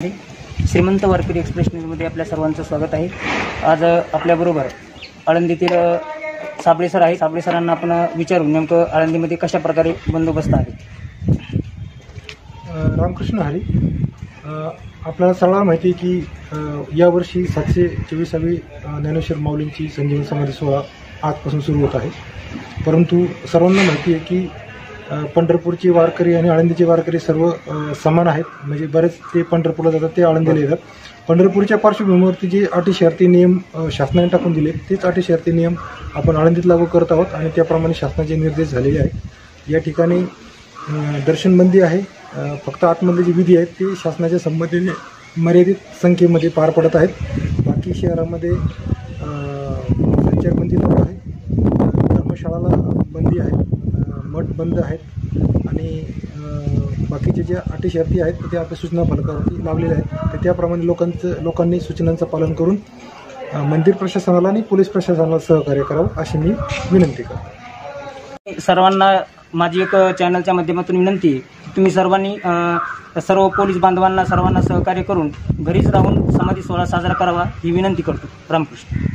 श्रीमंत वारकरी एक्सप्रेस न्यूजमध्ये आपल्या सर्वांचं स्वागत आहे। आज आपल्याबरोबर आळंदीतील साबळे सर आहे। साबळे सरांना आपण विचारू नेमकं आळंदीमध्ये कशा प्रकारे बंदोबस्त आहे। रामकृष्ण हरी। आपल्याला सर्वांना माहिती आहे की यावर्षी 724वी ज्ञानेश्वर माऊलींची संजीवन समाधी सोहळा आजपासून सुरू होत आहे। परंतु सर्वांना माहिती आहे की पंढरपूरचे वारकरी आणि आळंदीचे वारकरी सर्व समान आहेत। म्हणजे बरेच ते पंढरपूरला जातात, ते आळंदीला येतात। पंढरपूरच्या पार्श्वभूमीवरती जे अटी शर्ती नियम शासनाने टाकून दिले तेच अटी शर्ती नियम आपण आळंदीत लागू करत आहोत आणि त्याप्रमाणे शासनाचे निर्देश झालेले आहेत। या ठिकाणी दर्शनबंदी आहे। फक्त आतमधले जे विधी आहेत ते शासनाच्या संमतीने मर्यादित संख्येमध्ये पार पडत आहेत। बाकी शहरामध्ये संचारबंदी लागू आहे, धर्मशाळाला बंदी आहे, मठ बंद आहेत आणि बाकीचे ज्या अटी शर्ती आहेत त्या आपल्या सूचना फलकावरती लावलेल्या आहेत। तर त्याप्रमाणे लोकांनी सूचनांचं पालन करून मंदिर प्रशासनाला आणि पोलीस प्रशासनाला सहकार्य करावं अशी मी विनंती करतो। सर्वांना माझी एक चॅनलच्या माध्यमातून विनंती आहे की तुम्ही सर्वांनी सर्व पोलीस बांधवांना सर्वांना सहकार्य करून घरीच राहून समाधी सोहळा साजरा करावा ही विनंती करतो। रामकृष्ण।